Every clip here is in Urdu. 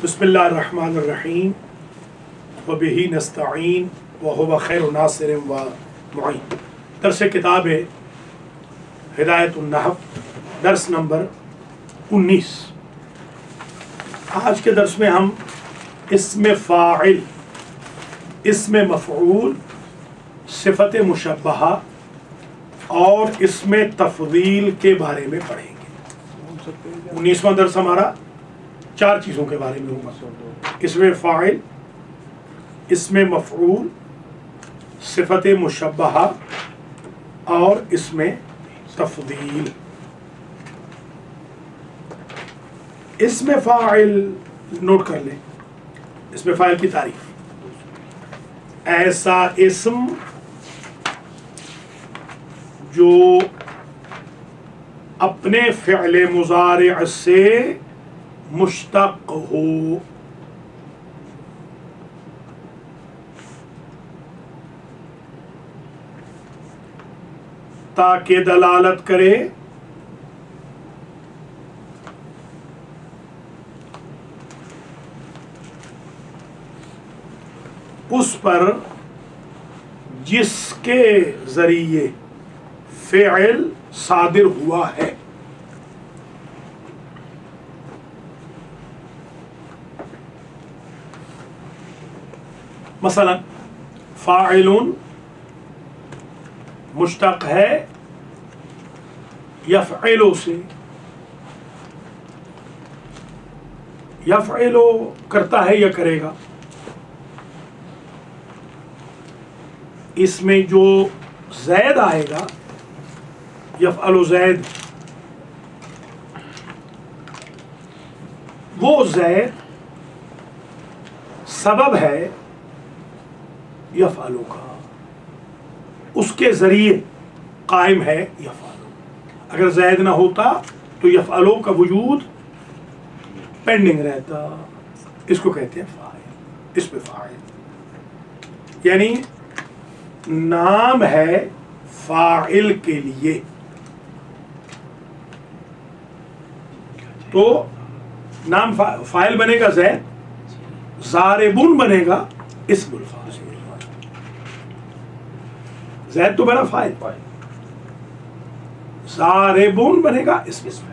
بسم اللہ الرحمن الرحیم وبہ نستعین وہو خیر ناصر و معین۔ درس کتاب ہدایت النحو، درس نمبر 19۔ آج کے درس میں ہم اسم فاعل، اسم مفعول، صفت مشبہہ اور اسم تفضیل کے بارے میں پڑھیں گے۔ 19واں درس ہمارا 4 چیزوں کے بارے میں ہوگا: اسم فاعل، اسم مفعول، صفت مشبہہ اور اسم تفضیل۔ اسم فاعل نوٹ کر لیں۔ اسم فاعل کی تعریف: ایسا اسم جو اپنے فعل مضارع سے مشتق ہو، تاکہ دلالت کرے اس پر جس کے ذریعے فعل صادر ہوا ہے۔ مثلا فاعل مشتق ہے یفعل سے، یفعل کرتا ہے یا کرے گا۔ اس میں جو زید آئے گا، یفعل زید، وہ زید سبب ہے یفعلو کا، اس کے ذریعے قائم ہے یفعلو۔ اگر زید نہ ہوتا تو یفعلو کا وجود پینڈنگ رہتا۔ اس کو کہتے ہیں فاعل، اسم فاعل، یعنی نام ہے فاعل کے لیے۔ تو نام فاعل بنے گا زید، ضاربن بنے گا اسم الفاعل۔ زید تو بنا فاعل، ضاربن بنے گا اسم الفاعل۔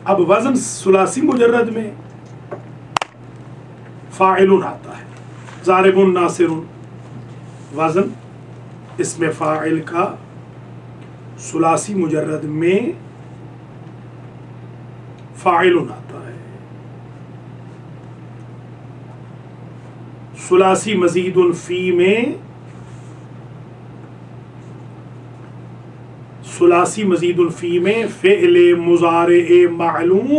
اب وزن ثلاثی مجرد میں فاعل آتا ہے، ضارب ناصر۔ وزن اسم فاعل کا ثلاثی مجرد میں فاعل آتا ہے۔ ثلاثی مزید فی میں، ثلاثی مزید فی میں فعل مضارع معلوم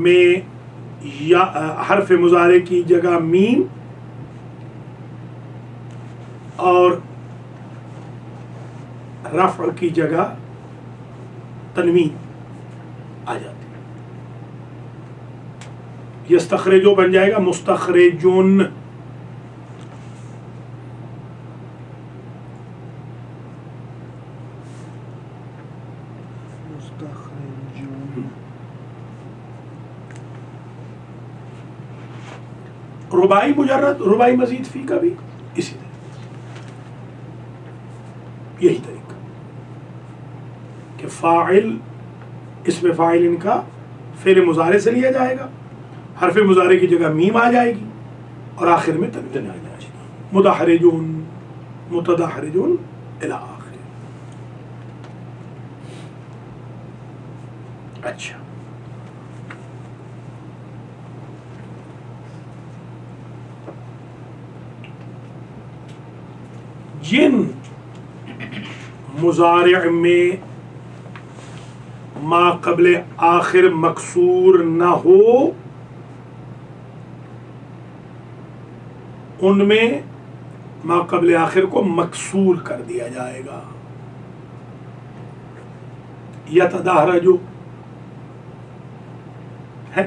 میں یا حرف مضارع کی جگہ میم اور رفع کی جگہ تنوین آ جاتی ہے۔ یستخرجو بن جائے گا مستخرجون۔ رباعی مجرد، رباعی مزید فی کا بھی اسی طرح، یہی طریقہ کہ فاعل، اسم فاعل ان کا فعل مضارع سے لیا جائے گا، حرف مضارع کی جگہ میم آ جائے گی اور آخر میں تنوین آ جائے گی، مدحرجون، متدحرجون الی آخر۔ اچھا، جن مضارع میں ما قبل آخر مکسور نہ ہو، ان میں ما قبل آخر کو مکسور کر دیا جائے گا۔ یتدحرجو ہے،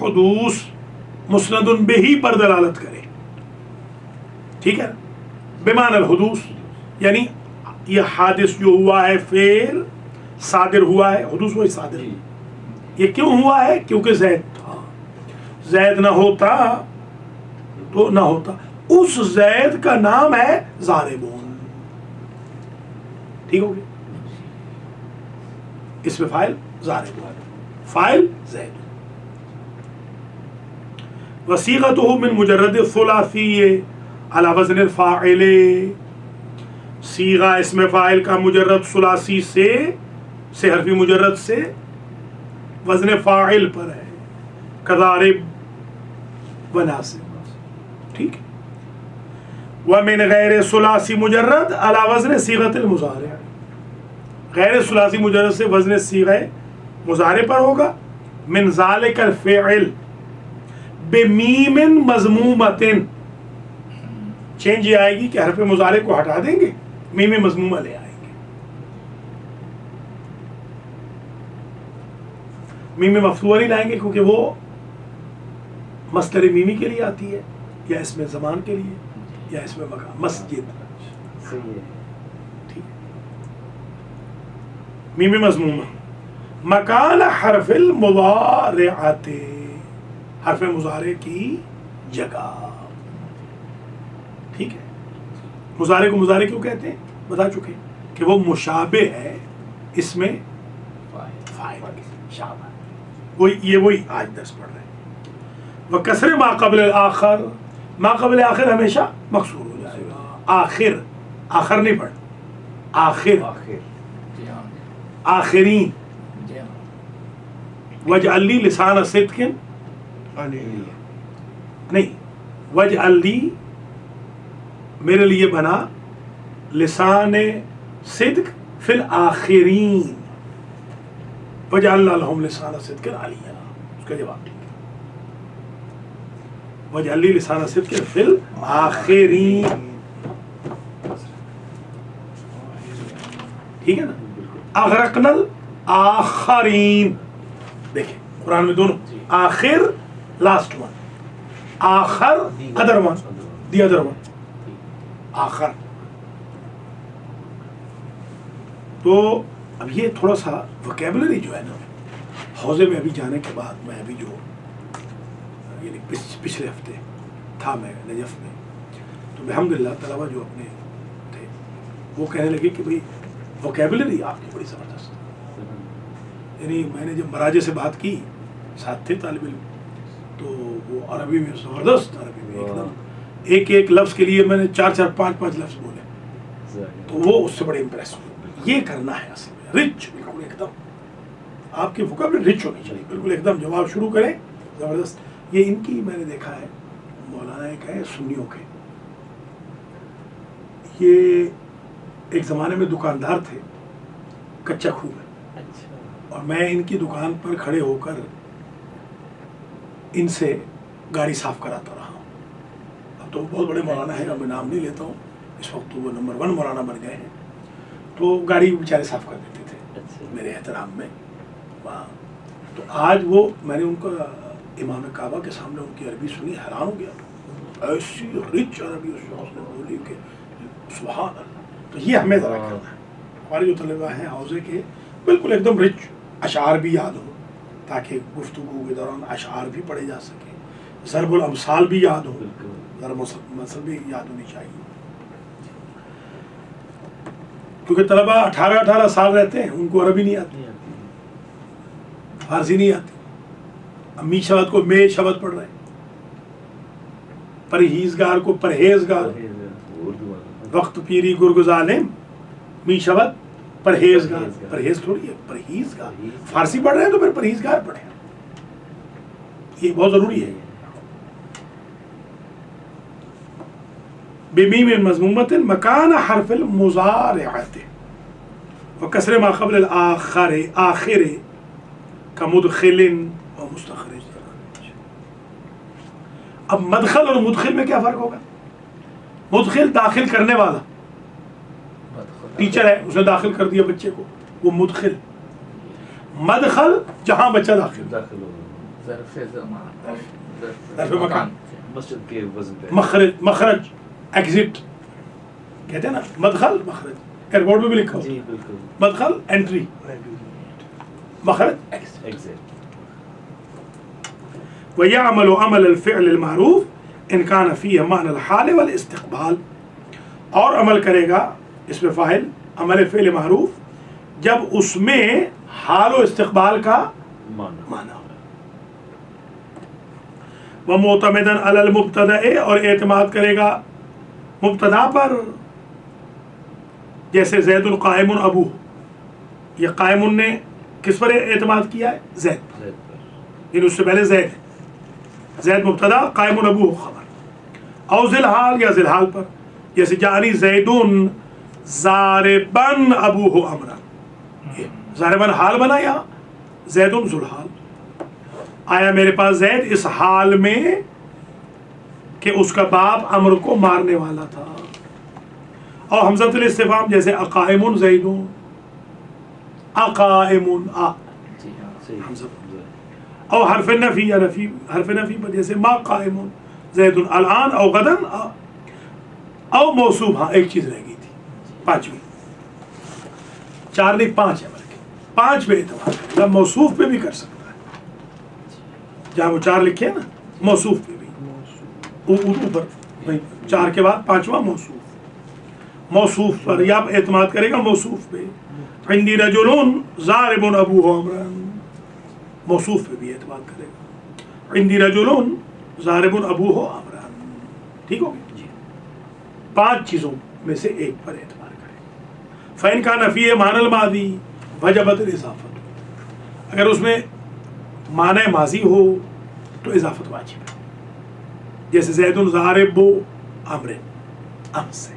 حدوث مسند بہی پر دلالت کرے. ٹھیک ہے, بمعنی الحدوث یعنی یہ حادث جو ہوا ہے فعل صادر ہوا ہے, حدوث وہی صادر. یہ کیوں ہوا ہے؟ کیونکہ زید تھا, زید نہ ہوتا تو نہ ہوتا. اس زید کا نام ہے ضاربون. ٹھیک ہو گیا, اس میں فاعل ضاربون, فاعل زید. وصيغته من مجرد الثلاثی على وزن الفاعل. صیغہ اسم فاعل کا مجرد ثلاثی سے حرفی مجرد سے وزن فاعل پر ہے, کضارب و ناصب. ٹھیک ہے. ومن غیر ثلاثی مجرد على وزن صیغۃ المضارع. غیر ثلاثی مجرد سے وزن صیغہ مضارع پر ہوگا. من ذالک الفعل بمیم مضمومۃ. چینج یہ آئے گی کہ حرف مضارع کو ہٹا دیں گے, میم مضمومہ لے آئیں گے. میم مفتوحہ نہیں لائیں گے کیونکہ وہ مصدر میمی کے لیے آتی ہے, یا اس میں زمان کے لیے, یا اس میں مکان. مسجد ٹھیک, میم مضمومہ. مکان حرف المضارعۃ, حرف مضارع کی جگہ. ٹھیک ہے. مضارع کو مضارع کیوں کہتے ہیں بتا چکے کہ وہ مشابہ ہے اس میں فاعل شابہ. وہی آج درس پڑھ رہے ہیں. وکسر ما قبل الآخر, ما قبل آخر ہمیشہ مکسور ہو جائے گا. آخر, آخر نہیں پڑھ, آخر, آخرین. وجعل لی لسان صدق نہیں, وجعل لی میرے لیے بنا لسان صدق فی الآخرین. وجعلنا لہم لسان صدق علیہ. اس کا جواب ٹھیک ہے. وجعل لی لسان صدق فی الآخرین. ٹھیک ہے نا. اغرقنا الآخرین. دیکھیں قرآن میں دونوں, آخر لاسٹ ون, آخر other one, the other one, آخر. تو اب یہ تھوڑا سا وکیبلری جو ہے نا, حوزے میں ابھی جانے کے بعد میں ابھی جو یعنی پچھلے ہفتے تھا میں نجف میں, تو الحمدللہ طلبہ جو اپنے تھے وہ کہنے لگے کہ بھئی وکیبلری آپ کی بڑی زبردست. یعنی میں نے جب مراجع سے بات کی, ساتھ تھے طالب علم, تو وہ عربی میں زبردست, عربی میں ایک دم ایک لفظ کے لیے میں نے 4 5 لفظ بولے, تو وہ اس سے بڑے امپریس ہوئے. یہ کرنا ہے اصل میں رچ, بالکل ایک دم آپ کی وکیبلری رچ ہونی چاہیے, بالکل ایک دم جواب شروع کریں زبردست. یہ ان کی میں نے دیکھا ہے, مولانا ایک ہے سنیوں کے, یہ ایک زمانے میں دکاندار تھے کچا کھو میں, اور میں ان کی دکان پر کھڑے ہو کر ان سے گاڑی صاف کراتا رہا ہوں. اب تو بہت بڑے مولانا ہیں, اب میں نام نہیں لیتا ہوں, اس وقت وہ نمبر 1 مولانا بن گئے ہیں. تو گاڑی بیچارے صاف کر دیتے تھے میرے احترام میں وہاں. تو آج وہ میں نے ان کا امام کعبہ کے سامنے ان کی عربی سنی, حیران ہو گیا. ایسی رچ عربی اس شخص نے بولی کہ سبحان اللہ. تو یہ ہمیں ذرا کرنا ہے. ہمارے جو طلبہ ہیں حوزے کے, بالکل ایک دم رچ اشعار بھی یاد ہو, تاکہ گفتگو کے دوران اشعار بھی پڑھے جا سکیں, ضرب الامثال بھی یاد ہو, ضرب مثل بھی یاد ہونی چاہیے. کیونکہ طلبہ 18 سال رہتے ہیں, ان کو عربی نہیں آتی, فارسی نہیں آتی. امی شبد کو میں شبد پڑھ رہے ہیں, پرہیزگار کو پرہیزگار, وقت پیری گرگ ظالم, می شبد پرہیزگار. پرہیز تھوڑی ہے, پرہیزگار. فارسی پڑھ رہے ہیں تو پھر پرہیزگار پڑھیں, یہ بہت ضروری ہے. بمیم مضمومۃ مکان حرف المضارعۃ وکسر ما قبل الآخر, آخر کمدخل و مستخرج. اب مدخل اور مدخل میں کیا فرق ہوگا؟ مدخل داخل کرنے والا, ٹیچر ہے اس نے داخل کر دیا بچے کو, وہ مدخل. مدخل جہاں بچہ داخل, ظرف زمان ظرف مکان. مسجد کے وزن پہ مخرج ایگزٹ کہتے ہیں نا, مدخل مخرج, ایئرپورٹ میں بھی لکھا ہوتا ہے جی بالکل مدخل انٹری, مخرج ایگزیکٹ. ويعمل عمل الفعل المعروف ان كان فيه معنى الحال والاستقبال, اور عمل کرے گا اس میں فاعل عمل فعل معروف جب اس میں حال و استقبال کا معنی ہو. ومعتمدا علی المبتدا, اور اعتماد کرے گا مبتدا پر, جیسے زید قائم ابو, یہ قائم نے کس پر اعتماد کیا ہے؟ زید, یعنی اس سے پہلے زید ہے, زید مبتدا قائم ابو خبر. او ذی الحال, یا ذی الحال پر, جیسے جانی زیدون ضاربن ابوہ امرا, ضاربن حال بنا یا زیدون ذو الحال, آیا میرے پاس زید اس حال میں کہ اس کا باپ امر کو مارنے والا تھا. اور حمزۃ الاستفہام جیسے اقائم زیدون, اقائم حمزہ. او حرف نفی یا نفی, حرف نفی پر جیسے ما قائم زید الان او غدا, او موصوف. ہاں ایک چیز رہ گئی تھی, پانچویں, 4 نہیں 5 ہے بلکہ 5 پہ اعتبار کرے گا, موصوف پہ بھی کر سکتا ہے, جہاں وہ 4 لکھے ہیں نا موصوف پہ بھی, اوپر 4 کے بعد 5واں موصوف, موصوف پر یا اعتماد کرے گا موصوف پہ. عندی رجل ضارب ابوہ امرا, موصوف پہ بھی اعتماد کرے گا, عندی رجل ضارب ابوہ امرا. ٹھیک ہو گیا جی, 5 چیزوں میں سے ایک پر اعتماد کرے. فإن كان فيه معنى الماضی وجبت الاضافت, اگر اس میں معنی ماضی ہو تو اضافت واجب ہے. جیسے زید ضارب امر, ام سے,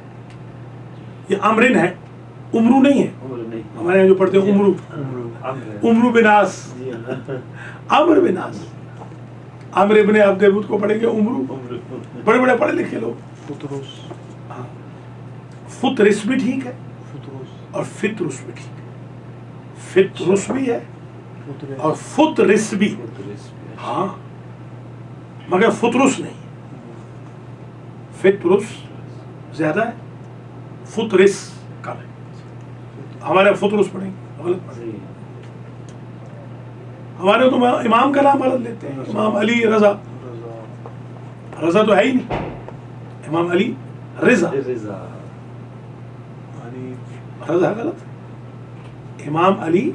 یہ امرن ہے, عمرو نہیں ہے. ہمارے یہاں جو پڑھتے ہیں عمرو, عمرو بناس, عمر بناس, عمر ابن عبد الود کو پڑھیں گے عمرو, بڑے بڑے پڑھے لکھے لوگ. فطرس بھی ٹھیک ہے اور فطرس بھی ٹھیک ہے, فطرس بھی ہے اور فطرس بھی, ہاں مگر فطرس نہیں, فطرس زیادہ ہے, فطرس کم ہے. ہمارے فطرس پڑھیں گے غلط پڑھیں گے, ہمارے تو امام کا نام غلط لیتے ہیں, امام علی رضا, رضا تو ہے ہی نہیں, امام علی رضا, رضا غلط, امام علی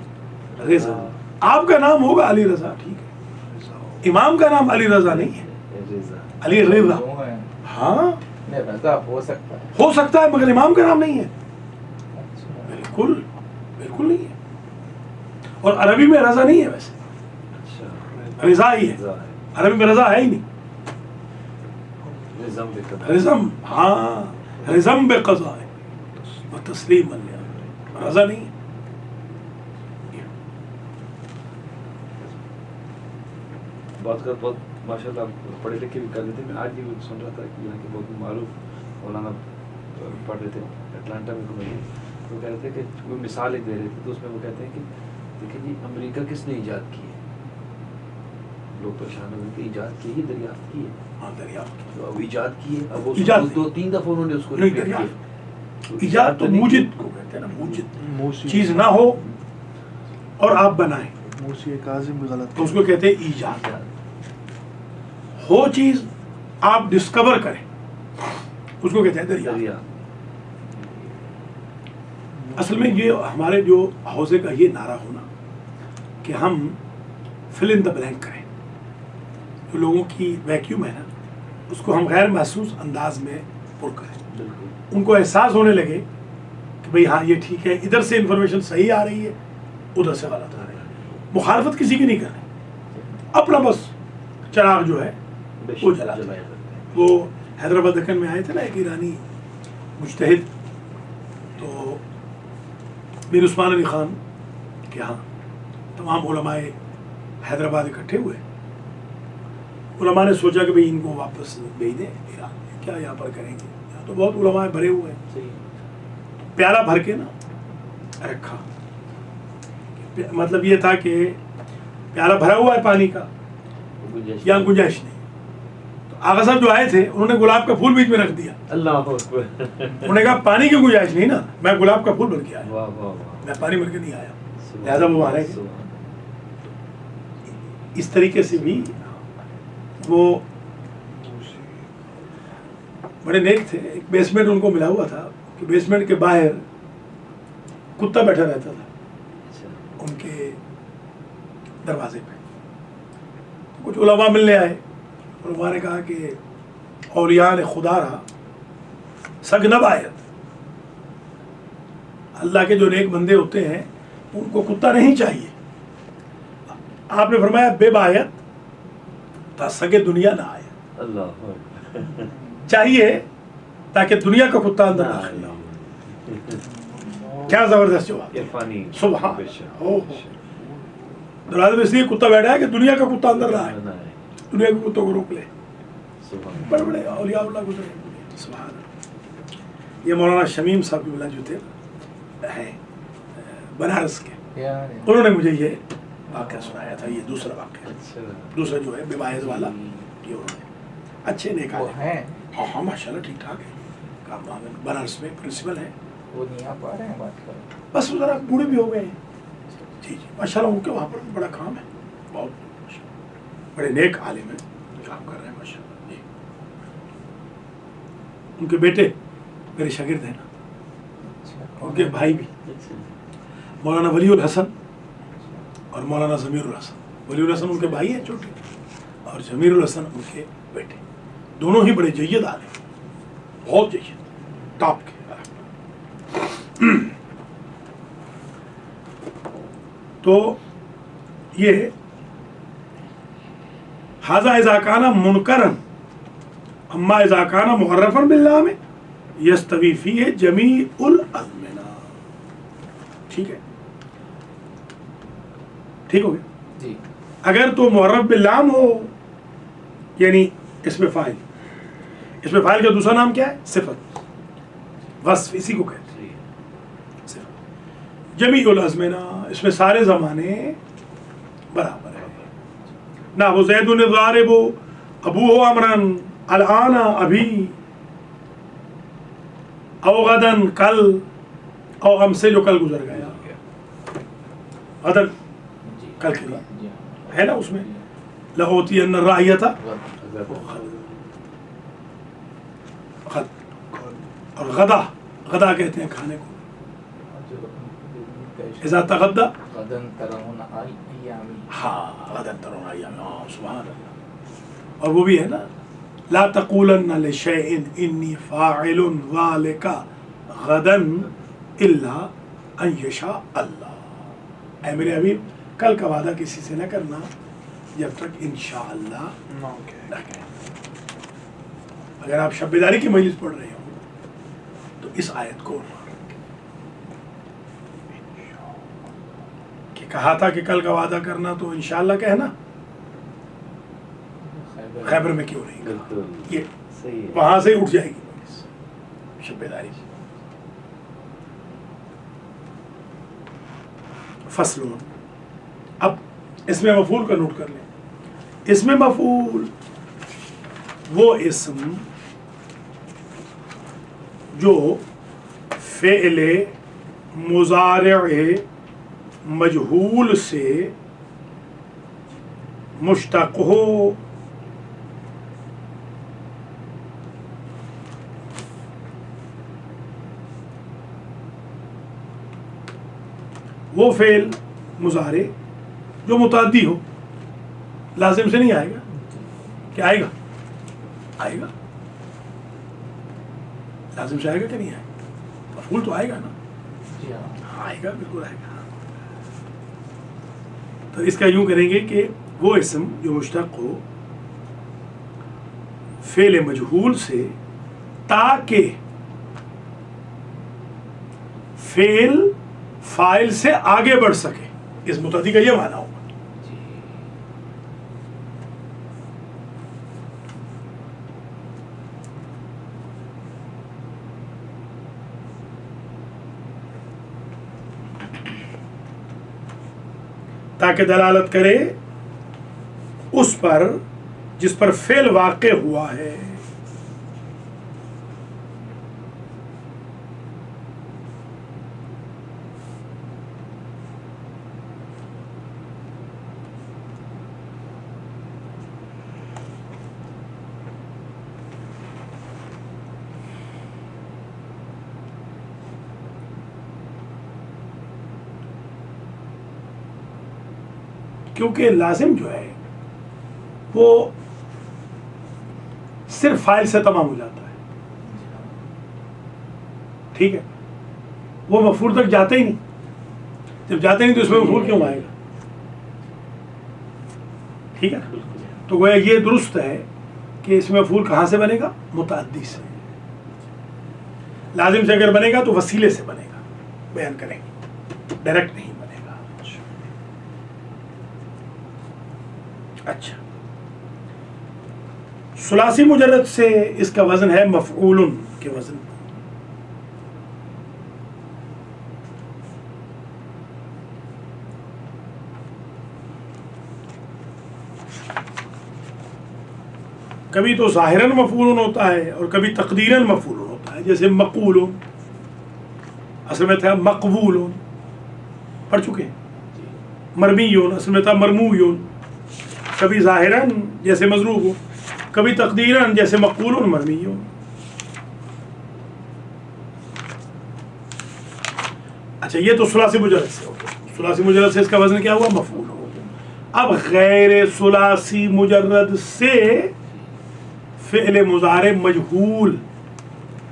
رضا. آپ کا نام ہوگا علی رضا, ٹھیک ہے, امام کا نام علی رضا نہیں ہے, علی رضا. ہاں ہو سکتا ہے مگر امام کا نام نہیں ہے, بالکل بالکل نہیں ہے. اور عربی میں رضا نہیں ہے, ویسے رضا ہی ہے, عربی میں رضا ہے ہی نہیں. رزم, ہاں رزم بے قضاء و تسلیم علیہ, رضا نہیں ہے. بات کر بہت ماشاء اللہ پڑھے لکھے بھی کر لیتے. میں آج بھی سن رہا تھا کہ یہاں کے بہت معروف مولانا پڑھ رہے تھے اٹلانٹا میں, وہ کہہ رہے تھے کہ وہ مثال ایک دے رہے تھے, تو اس میں وہ کہتے ہیں کہ دیکھیں جی امریکہ کس نے ایجاد کی ہے, لوگ پریشان ہوئے کہ ایجاد کی ہے, دریافت کی ہے. ہاں دریافت, اب ایجاد کی ہے, اب وہ ایجاد 2-3 دفعہ انہوں نے اس کو نہیں ریپیٹ کیا. ایجاد تو موجد کو کہتے ہیں نا, موجد چیز نہ ہو اور آپ بنائیں, موسی کاظم بھی غلط تو اس کو کہتے ہیں ایجاد. ہو چیز آپ ڈسکور کریں اس کو کہتے ہیں دریافت. اصل میں یہ ہمارے جو حوزے کا یہ نعرہ ہونا کہ ہم فل ان دا بلینک کریں, جو لوگوں کی ویکیوم ہے نا اس کو ہم غیر محسوس انداز میں پر کریں, ان کو احساس ہونے لگے کہ بھئی ہاں یہ ٹھیک ہے, ادھر سے انفارمیشن صحیح آ رہی ہے, ادھر سے غلط آ رہی ہے. مخالفت کسی کی نہیں کرنی, اپنا بس چراغ جو ہے وہ جلاتے ہیں. وہ حیدرآباد دکن میں آئے تھے نا ایک ایرانی مجتہد, تو میر عثمان علی خان کے ہاں تمام علماء حیدرآباد اکٹھے ہوئے. علماء نے سوچا کہ بھئی ان کو واپس بھیج دیں ایران, کیا یہاں پر کریں گے, یہاں تو بہت علماء بھرے ہوئے ہیں. پیالہ بھر کے نا رکھا, مطلب یہ تھا کہ پیالہ بھرا ہوا ہے پانی کا, یہاں گنجائش نہیں. تو آغا صاحب جو آئے تھے انہوں نے گلاب کا پھول بیچ میں رکھ دیا. اللہ اکبر. انہوں نے کہا پانی کی گنجائش نہیں نا, میں گلاب کا پھول بن کے آیا, واہ واہ واہ. میں پانی بن کے نہیں آیا. لہٰذا وہ مانے گے. اس طریقے سے بھی وہ بڑے نیک تھے. ایک بیسمنٹ ان کو ملا ہوا تھا کہ بیسمنٹ کے باہر کتا بیٹھا رہتا تھا ان کے دروازے پہ. کچھ علماء ملنے آئے. علماء نے کہا کہ اولیاء خدا رہا سگ نہ بایت, اللہ کے جو نیک بندے ہوتے ہیں ان کو کتا نہیں چاہیے. آپ نے فرمایا بے بایت تا سگے دنیا نہ آئے. اللہ چاہیے تاکہ دنیا کا کتا اندر داخل نہ ہو. کیا زبردست جواب. عرفانی. سبحان. دروازے میں اس لیے کتا بیٹھا ہے کہ دنیا کا کتا اندر نہ آئے, دنیا کے کتوں کو روک لے. بڑے بڑے اولیاء اللہ گزرے. سبحان. یہ مولانا شمیم صاحب کی جو تھے ہیں بنارس کے, انہوں نے مجھے یہ واقعہ سنایا تھا. یہ دوسرا واقعہ, دوسرا جو ہے بیبایت والا, یہ انہوں نے اچھے نیک آدمی. ہاں ہاں ماشاء اللہ ٹھیک ٹھاک ہے. کام بنارس میں پرنسپل ہے. وہ نہیں آپ آ رہے ہیں بات کر. بس وہ ذرا بوڑھے بھی ہو گئے ہیں. جی جی ماشاء اللہ ان کے وہاں پر بڑا کام ہے. بہت بڑے نیک عالم ہیں, کام کر رہے ہیں ماشاء اللہ. جی ان کے بیٹے میرے شاگرد ہیں نا, ان کے بھائی بھی مولانا ولی الحسن اور مولانا ضمیر الحسن. ولی الحسن ان کے بھائی ہیں چھوٹے, اور ضمیر الحسن ان کے بیٹے. دونوں ہی بڑے جید عالم, بہت جید, ٹاپ کے. تو یہ حاذا اذا کان منکرن اما اذا کان معرفا باللام یستوی فیہ جمیع الازمنہ. ٹھیک ہے, ٹھیک ہو گیا. جی اگر تو معرف باللام ہو یعنی اس میں فاعل, اس میں فاعل کا دوسرا نام کیا ہے؟ صفت, وصف, اسی کو کہتے ہیں صفت. جمیع الازمنہ, اس میں سارے زمانے برابر ہیں. نہ وہ زید ضارب ابوہ امرن الان ابھی او غدن کل او ہم سے جو کل گزر گیا. غدن کل کے لیے ہے نا, اس میں لہوتین الرعیۃ اور غدا, غدا کہتے ہیں کھانے کو. اذا تغدا غدن ترون ایامی. ہاں غدن ترون ایامی. ہاں سبحان اللہ. اور وہ بھی ہے نا لا تقولن لشیء انی فاعل ذلک غدا الا ان یشاء اللہ. اے میرے حبیب کل کا وعدہ کسی سے نہ کرنا جب تک انشاءاللہ نہ کہیں. اگر آپ شب بیداری کی مجلس پڑھ رہے ہو تو اس آیت کو کہ کہا تھا کہ کل کا وعدہ کرنا تو انشاءاللہ کہنا, خیبر میں کیوں نہیں کہا. یہ وہاں سے اٹھ جائے گی مجلس شب بیداری سے. فصلون. اب اس میں مفعول کا نوٹ کر لیں. اس میں مفعول وہ اسم جو فعل مضارع مجہول سے مشتق ہو وہ فعل مضارع جو متعدی ہو. لازم سے نہیں آئے گا. کیا آئے گا؟ آئے گا. لازم سے آئے گا کہ نہیں آئے گا؟ مفعول تو آئے گا نا. جی ہاں آئے گا, بالکل آئے گا. تو اس کا یوں کریں گے کہ وہ اسم جو مشتق ہو فعل مجہول سے تاکہ فعل فاعل سے آگے بڑھ سکے. اس متعدی کا یہ معنی ہوگا. جی تاکہ دلالت کرے اس پر جس پر فعل واقع ہوا ہے. کیونکہ لازم جو ہے وہ صرف فاعل سے تمام ہو جاتا ہے. ٹھیک ہے, وہ مفعول تک جاتا ہی نہیں. جب جاتا ہی نہیں تو اس میں مفعول کیوں آئے گا؟ ٹھیک ہے, تو گویا یہ درست ہے کہ اس میں مفعول کہاں سے بنے گا؟ متعدی سے. لازم سے اگر بنے گا تو وسیلے سے بنے گا, بیان کریں گے, ڈائریکٹ نہیں بنے گا. اچھا, ثلاثی مجرد سے اس کا وزن ہے مفعول کے وزن. کبھی تو ظاہراً مفعول ہوتا ہے اور کبھی تقدیراً مفعول ہوتا ہے. جیسے مقبول اصل میں تھا مقبول, پڑھ چکے ہیں. مرمی اصل میں تھا مرمو. کبھی ظاہراً جیسے مضروب ہو, کبھی تقدیراً جیسے مقبول مرمی ہو. اچھا, یہ تو ثلاثی مجرد سے ہو گیا. ثلاثی مجرد سے اس کا وزن کیا ہوا؟ مفعول ہو. اب غیر ثلاثی مجرد سے فعل مضارع مجہول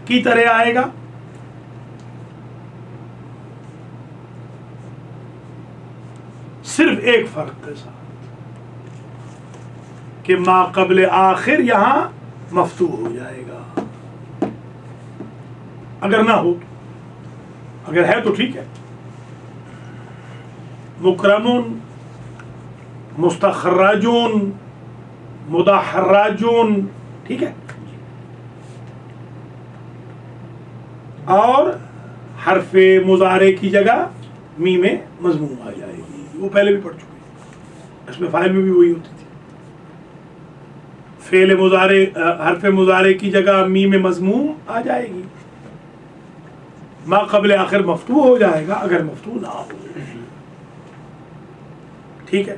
کی طرح آئے گا. صرف ایک فرق کے ساتھ کہ ما قبل آخر یہاں مفتوح ہو جائے گا. اگر نہ ہو, اگر ہے تو ٹھیک ہے. مکرمون, مستخرجون, مدحرجون, ٹھیک ہے. اور حرف مضارع کی جگہ میم مضموم آ جائے گی. وہ پہلے بھی پڑھ چکے ہیں, اس میں فاعل میں بھی وہی ہوتی تھی. فعل مضارع, حرف مضارع کی جگہ میم مضموم آ جائے گی. ما قبل آخر مفتوح ہو جائے گا اگر مفتوح نہ ہو. ٹھیک ہے.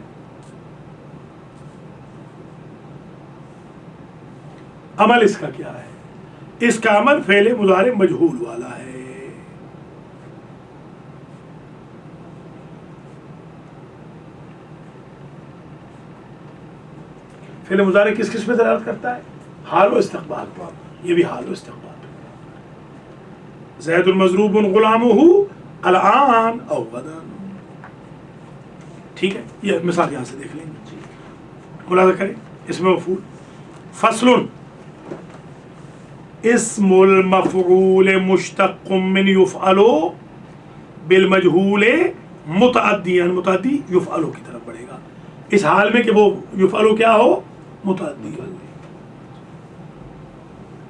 عمل اس کا کیا ہے؟ اس کا عمل فعل مضارع مجہول والا ہے. فعل مضارع کس کس پہ دلالت کرتا ہے؟ حال و استقبال پر. یہ بھی حال و استقبال. زید المضروب غلامہ الآن او غدا. ٹھیک ہے, یہ مثال یہاں سے دیکھ لیں گے. ملاحظہ کریں, اس میں مفعول. فصل, اسم المفعول مشتق من یفعل بالمجہول متعدیا. متعدی یفعل کی طرف بڑھے گا اس حال میں کہ وہ یفعل کیا ہو؟ متعدی.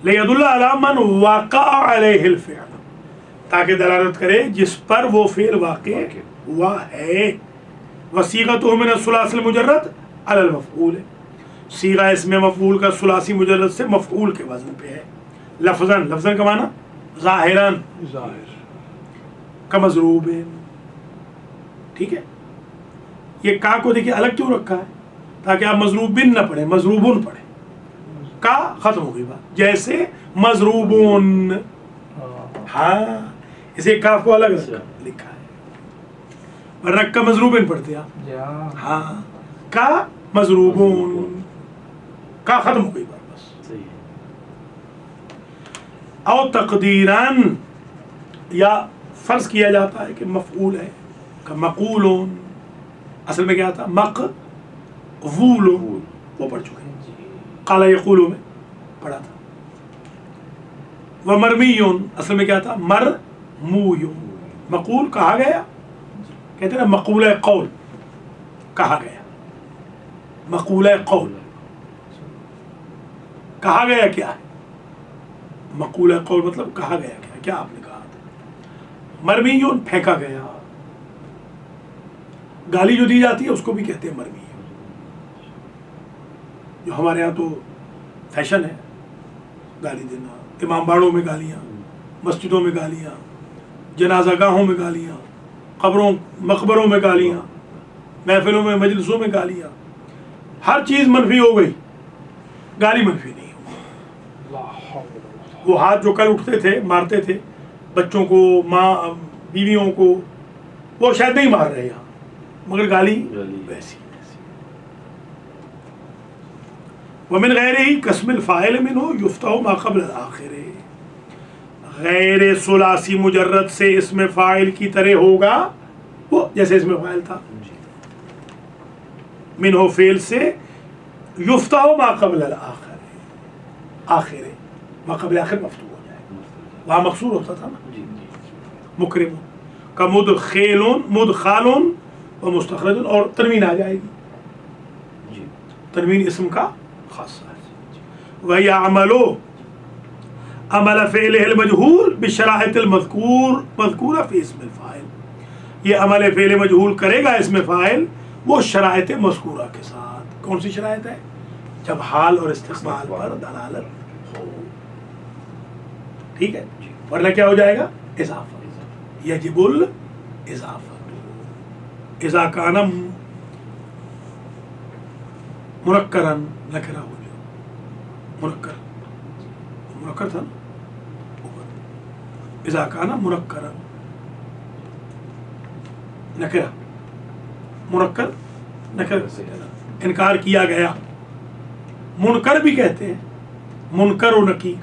لیدل علی من وقع علیہ الفعل, تاکہ دلالت کرے جس پر وہ فعل واقع ہوا ہے. وصیغتہ من الثلاثی المجرد علی المفعول, صیغہ اس میں مفعول کا ثلاثی مجرد سے مفعول کے وزن پہ ہے. لفظاً, لفظاً کا معنی ظاہراً, کمضروب. ٹھیک ہے. یہ کا کو دیکھیے الگ کیوں رکھا ہے؟ تاکہ آپ مضروب بن نہ پڑھیں, مضروبن پڑھیں. کا ختم ہو گئی بات. جیسے مضروبون, ہاں اسے کاف کو الگ لکھا ہے, ورنہ کا مضروبن پڑھتے آپ. ہاں, کا مضروبون, کا ختم ہو گئی بات بس. او تقدیراً, یا فرض کیا جاتا ہے کہ مفعول ہے کہ مقولون, اصل میں کیا تھا؟ مقبولون, وہ پڑھ چکے ہیں. قال یقولو میں پڑھا تھا. ومرمیون, اصل میں کیا تھا؟ مرمویون. مقول کہا گیا, کہتے ہیں نا مقولہ قول, کہا گیا. مقولہ قول کہا گیا کیا ہے؟ مقولہ قول مطلب کہا گیا کیا, کیا آپ نے کہا تھا. مرمیون پھینکا گیا. گالی جو دی جاتی ہے اس کو بھی کہتے ہیں مرمی. جو ہمارے یہاں تو فیشن ہے گالی دینا، امام باڑوں میں گالیاں، مسجدوں میں گالیاں، جنازہ گاہوں میں گالیاں، قبروں مقبروں میں گالیاں، محفلوں میں مجلسوں میں گالیاں، ہر چیز منفی ہو گئی، گالی منفی نہیں ہو۔ وہ ہاتھ جو کل اٹھتے تھے مارتے تھے بچوں کو، ماں بیویوں کو، وہ شاید نہیں مار رہے یہاں، مگر گالی ویسی۔ ومن غیرہ قسم الفاعل منہ یفتح ما قبل الآخر، غیر ثلاثی مجرد سے اسم فاعل کی طرح ہوگا، وہ جیسے اسم فاعل تھا، منہ فعل سے، یفتح ما قبل الآخر، آخر ما قبل آخر مفتوح ہو جائے گا، وہاں مقصور ہوتا تھا نا، مکرم کا مدخل مدخال و مستخرج، اور تنوین آ جائے گی، تنوین اسم کا خاصہ ہے۔ وَيَعْمَلُ عمل فعلہ المجہول بشرائط المذکورہ فی اسم الفاعل، یہ عمل فعل مجہول کرے گا اسم فاعل وہ شرائط مذکورہ کے ساتھ۔ کون سی شرائط ہے؟ جب حال اور استقبال پر دلالت ہو، ٹھیک ہے، ورنہ کیا ہو جائے گا؟ اضافہ، یجب الاضافہ، اذا کان منکرا نکرہ ہو جائے، منکر تھا نا، اذا کان منکرا نکرہ، منکر نکرہ، انکار کیا گیا، منکر بھی کہتے ہیں، منکر و نکیر،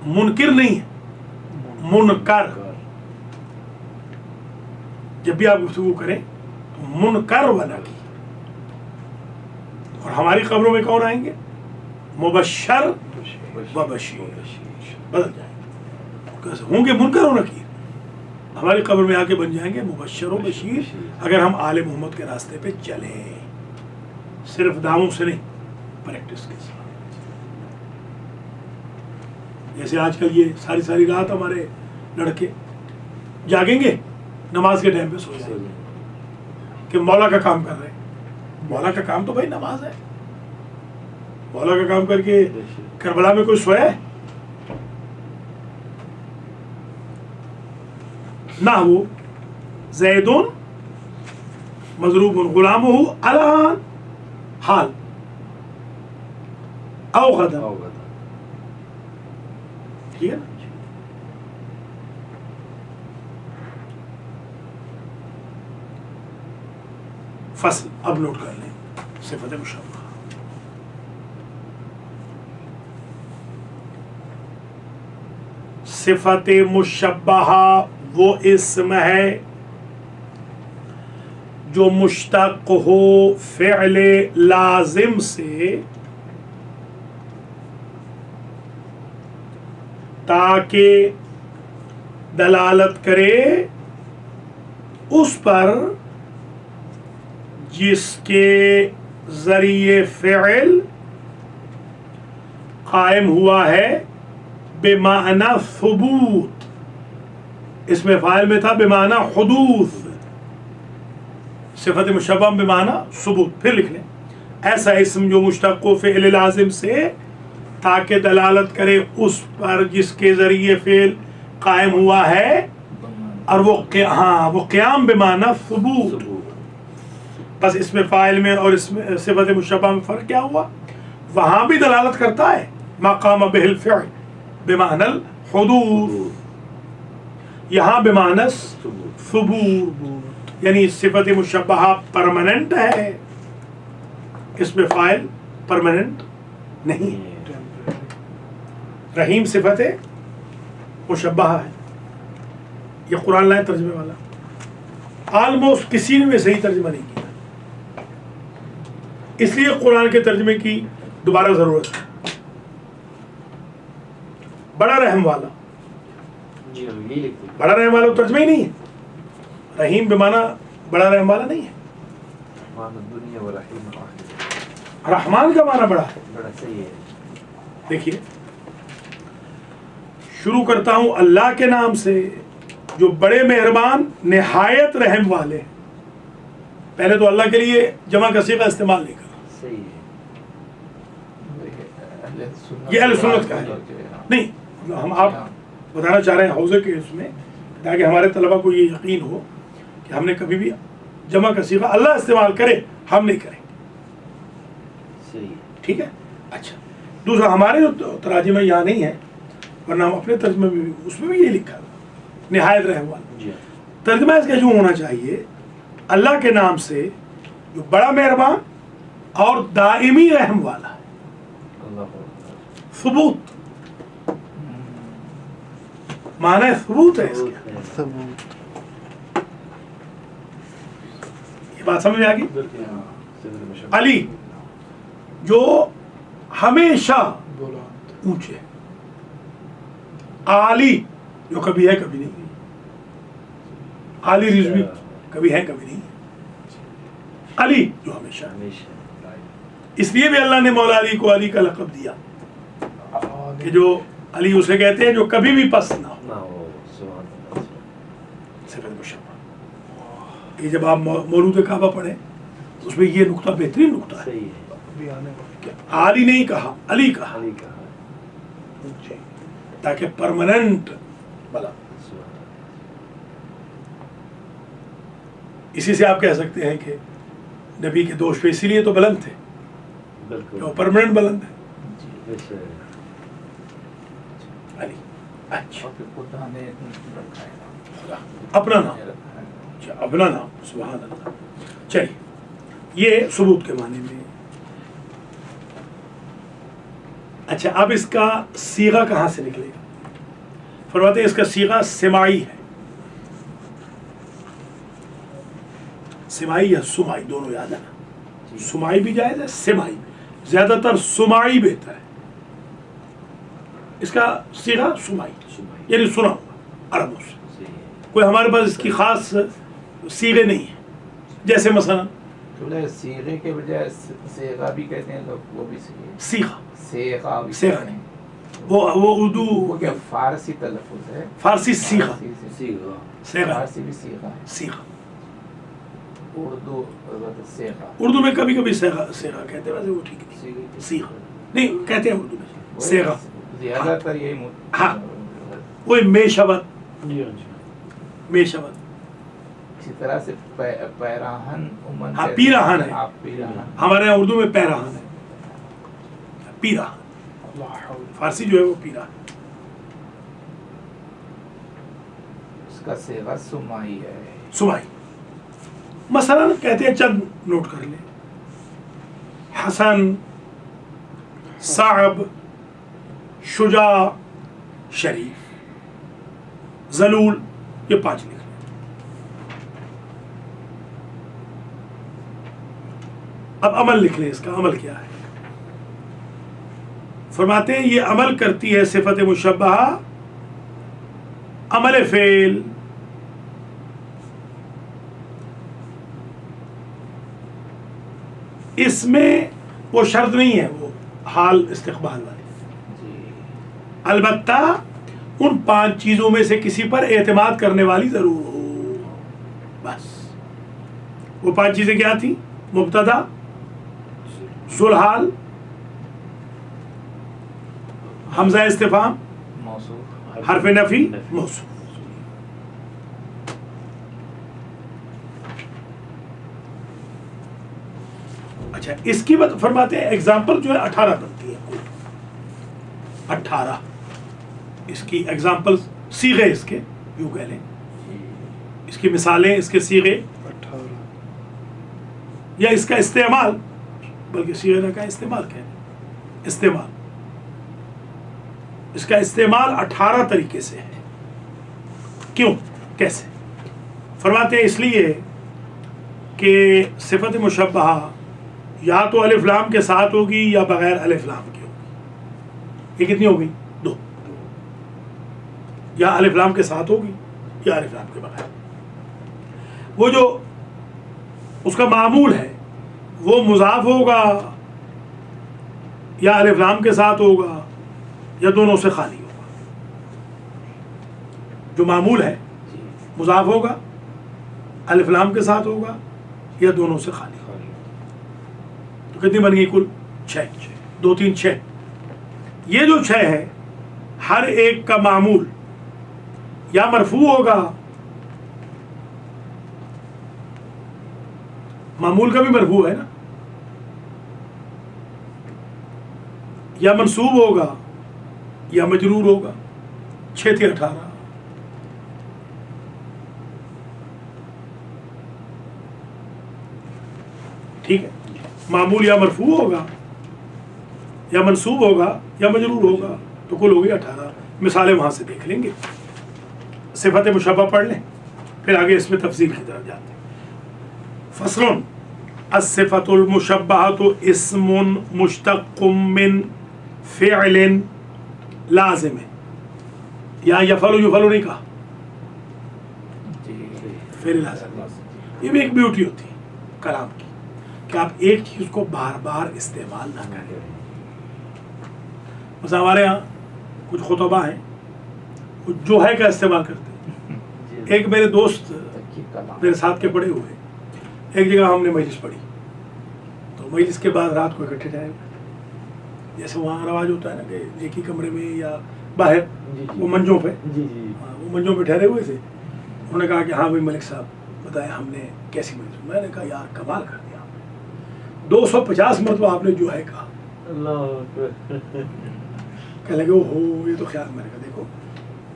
منکر نہیں ہے، منکر، جب بھی آپ گفتگو کریں تو منکر و نکیر۔ اور ہماری قبروں میں کون آئیں گے؟ مبشر و بشیر، بدل جائیں گے، کیسے ہوں گے؟ منکر و نکیر، ہماری قبر میں آ کے بن جائیں گے مبشر و بشیر، اگر ہم آل محمد کے راستے پہ چلیں، صرف داموں سے نہیں، پریکٹس کے ساتھ۔ جیسے آج کل یہ ساری رات ہمارے لڑکے جاگیں گے، نماز کے ٹائم پہ سو جائیں گے کہ مولا کا کام کر رہے ہیں۔ مولا کا کام تو بھائی نماز ہے، مولا کا کام کر کے کربلا میں کوئی سویا ہے؟ نہ وہ زید مضروب غلامہ الان حال او غدا، ٹھیک ہے نا؟ فصل اب نوٹ کر لیں، صفت مشبہ، صفت مشبہ وہ اسم ہے جو مشتق ہو فعل لازم سے تاکہ دلالت کرے اس پر جس کے ذریعے فعل قائم ہوا ہے بمعنی ثبوت، اس میں فاعل میں تھا بمعنی حدوث، صفت مشبہ بمعنی ثبوت۔ پھر لکھ لیں، ایسا اسم جو مشتق و فعل لازم سے تاکہ دلالت کرے اس پر جس کے ذریعے فعل قائم ہوا ہے، اور وہ قیام بمعنی ثبوت۔ بس اس میں فاعل میں اور اس میں صفت مشبہ میں فرق کیا ہوا؟ وہاں بھی دلالت کرتا ہے مقام بہ الفعل بمعنی الحدوث، یہاں بمعنی ثبوت، یعنی صفت مشبہ پرماننٹ ہے، اس میں فاعل پرماننٹ نہیں ہے۔ رحیم صفت مشبہ ہے، یہ قرآن لائے ترجمے والا، آلموسٹ کسی نے بھی صحیح ترجمہ نہیں کیا، اس لیے قرآن کے ترجمے کی دوبارہ ضرورت ہے۔ بڑا رحم والا، بڑا رحم والا ترجمہ ہی نہیں ہے، رحیم بمعنی بڑا رحم والا نہیں ہے، رحمان کا معنی بڑا ہے۔ دیکھیے، شروع کرتا ہوں اللہ کے نام سے جو بڑے مہربان نہایت رحم والے۔ پہلے تو اللہ کے لیے جمع کا صیغہ استعمال نہیں کرا، یہ اہل سنت کا ہے نہیں. ہم آپ بتانا چاہ رہے ہیں حوزے کے اس میں تاکہ ہمارے طلبہ کو یہ یقین ہو کہ ہم نے کبھی بھی جمع کا صیغہ اللہ استعمال کرے ہم نہیں کریں. صحیح. ٹھیک ہے. اچھا دوسرا ہمارے جو تراجمہ یہاں نہیں ہے ورنہ ہم اپنے ترجمے میں بھی اس میں بھی یہ لکھا ہے نہایت رحم والا. جی ترجمہ اس کا یوں ہونا چاہیے اللہ کے نام سے جو بڑا مہربان اور دائمی رحم والا ہے. ثبوت معنی ثبوت ہے اس کا. ثبوت. یہ بات سمجھ میں آ گئی. علی جو ہمیشہ اونچے، عالی جو کبھی ہے کبھی نہیں، عالی رضوی کبھی ہے کبھی نہیں، علی جو ہمیشہ. اس لیے بھی اللہ نے مولا علی کو علی کا لقب دیا کہ جو علی اسے کہتے ہیں جو کبھی بھی پست نہ ہو. صفت مشبہ. یہ جب آپ مولود کعبہ پڑھیں اس میں یہ نقطہ بہترین نقطہ ہے ابھی آنے والا. کہ علی نہیں کہا علی کہا جی، تاکہ پرماننٹ بلا. اسی سے آپ کہہ سکتے ہیں کہ نبی کے دوش پہ اسی لیے تو بلند تھے کہ وہ پرماننٹ بلند ہے. علی. اچھا اپنا نام. اچھا اپنا نام. سبحان اللہ. چلیے یہ ثبوت کے معنی میں. اچھا اب اس کا صیغہ کہاں سے نکلے گا؟ فرماتے ہیں اس کا صیغہ سماعی ہے. سماعی یا سماعی دونوں یاد ہے نا. سماعی بھی جائز ہے سماعی بھی. زیادہ تر سماعی بہتر ہے. اس کا صیغہ سماعی یعنی سنا ہوا عربوں سے. کوئی ہمارے پاس اس کی خاص صیغے نہیں ہیں. جیسے مثلا سیغے کے بجائے سیغا بھی کہتے ہیں لوگ، وہ بھی سیغہ سیغا بھی سیغا کہتے ہیں. وہ اردو وہ کیا فارسی تلفظ ہے؟ فارسی سیغہ سیغہ فارسی بھی سیغا ہے. سیغہ. اردو سیغا. اردو میں کبھی کبھی سیغہ کہتے ہیں ویسے وہ ٹھیک نہیں. سیغہ نہیں کہتے ہیں اردو میں سیغہ. زیادہ تر یہی ہاں وہی میشبت میشبت. اسی طرح سے پیراہن ہاں پیراہن ہے. پیراہن ہمارے یہاں اردو میں پیراہن ہے. پیراہن فارسی جو ہے وہ پیراہن. اس کا سیغا سمائی ہے. سمائی. مثلا کہتے ہیں چند نوٹ کر لیں. حسن، صعب، شجاع، شریف، ذلول، یہ 5 لکھ لیں. اب عمل لکھ لیں. اس کا عمل کیا ہے؟ فرماتے ہیں یہ عمل کرتی ہے صفت مشبہہ عمل فعل. اس میں وہ شرط نہیں ہے وہ حال استقبال والی. البتہ ان 5 چیزوں میں سے کسی پر اعتماد کرنے والی ضرور ہو. بس وہ 5 چیزیں کیا تھیں؟ مبتدا، ذوالحال، حمزہ استفہام، موصوف، حرف نفی، موصوف. اچھا اس کی بات فرماتے ہیں ایگزامپل جو ہے 18 بنتی ہے. 18 اس کی ایگزامپل صیغے اس کے یوں کہہ لیں. اس کی مثالیں اس کے صیغے 18 یا اس کا استعمال، بلکہ صیغے نہ کہیں استعمال کہیں. استعمال اس کا استعمال 18 طریقے سے ہے. کیوں کیسے؟ فرماتے ہیں اس لیے کہ صفت مشبہہ یا تو الف لام کے ساتھ ہوگی یا بغیر الف لام کے ہوگی. یہ کتنی ہوگی؟ 2. یا الف لام کے ساتھ ہوگی یا الف لام کے بغیر. وہ جو اس کا معمول ہے وہ مضاف ہوگا یا الف لام کے ساتھ ہوگا یا دونوں سے خالی ہوگا. جو معمول ہے مضاف ہوگا، الف لام کے ساتھ ہوگا یا دونوں سے خالی. تو کتنی بن گئی کل؟ 6. 2 3 6. یہ جو 6 ہے ہر ایک کا معمول یا مرفوع ہوگا، معمول کا بھی مرفوع ہے نا، یا منصوب ہوگا یا مجرور ہوگا. 6 تھے 18. ٹھیک ہے، معمول یا مرفوع ہوگا یا منصوب ہوگا یا مجرور ہوگا، تو کل ہو گئی 18. مثالیں وہاں سے دیکھ لیں گے. صفت مشبہ پڑھ لیں، پھر آگے اس میں تفصیل کی طرف جاتے ہیں. فصل الصفۃ المشبہۃ اسم مشتق من فعل لازم ہے. یہاں یفعل یفعل نہیں کہا، فعل لازم. یہ بھی ایک بیوٹی ہوتی ہے کلام کی کہ آپ ایک چیز کو بار بار استعمال نہ کریں. مثلا ہمارے یہاں کچھ خطبہ ہیں وہ جو ہے کا استعمال کرتے ہیں. ایک میرے دوست میرے ساتھ کے پڑے ہوئے، ایک جگہ ہم نے مجلس پڑھی، تو مجلس کے بعد رات کو اکٹھے ٹھہرے، جیسے وہاں رواج ہوتا ہے نا کہ ایک ہی کمرے میں یا باہر وہ منجوں پہ، وہ منجوں پہ ٹھہرے ہوئے تھے. انہوں نے کہا کہ ہاں بھائی ملک صاحب بتائیں ہم نے کیسی مجلس. میں نے کہا یار کمال کر دیا، 250 مرتبہ آپ نے جو ہے کہا. کہنے لگے ہو یہ تو خیال. میں نے کہا دیکھو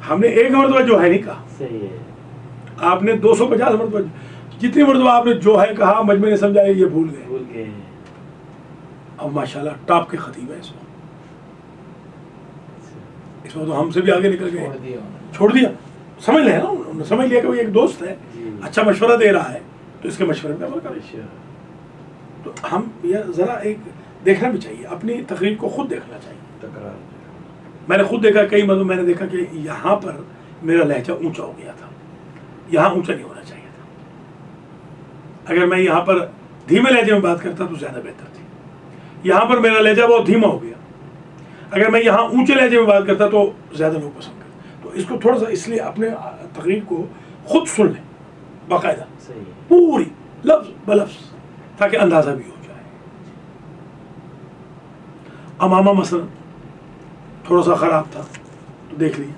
ہم نے ایک مرتبہ جو ہے نہیں کہا، آپ نے 250 مرتبہ، جتنی مرتبہ آپ نے جو ہے کہا مجمع نے سمجھا یہ بھول گئے. اب ماشاءاللہ ٹاپ کے خطیب ہے اس وقت تو ہم سے بھی آگے نکل گئے، چھوڑ دیا. سمجھ لیں نا، انہوں نے سمجھ لیا کہ وہ ایک دوست ہے، اچھا مشورہ دے رہا ہے تو اس کے مشورے میں عمل کریں. تو ہم یہ ذرا ایک دیکھنا بھی چاہیے، اپنی تقریر کو خود دیکھنا چاہیے. میں نے خود دیکھا کئی مرتبہ، میں نے دیکھا کہ یہاں پر میرا لہجہ اونچا ہو گیا تھا، یہاں اونچا نہیں ہونا چاہیے تھا. اگر میں یہاں پر دھیمے لہجے میں بات کرتا تو زیادہ بہتر تھی. یہاں پر میرا لہجہ بہت دھیما ہو گیا. اگر میں یہاں اونچے لہجے میں بات کرتا تو زیادہ لوگ پسند کرتے. تو اس کو تھوڑا سا اس لیے اپنے تقریر کو خود سن لیں باقاعدہ، پوری لفظ بلفظ، تاکہ اندازہ بھی ہو جائے. امامہ مثلا تھوڑا سا خراب تھا تو دیکھ لیا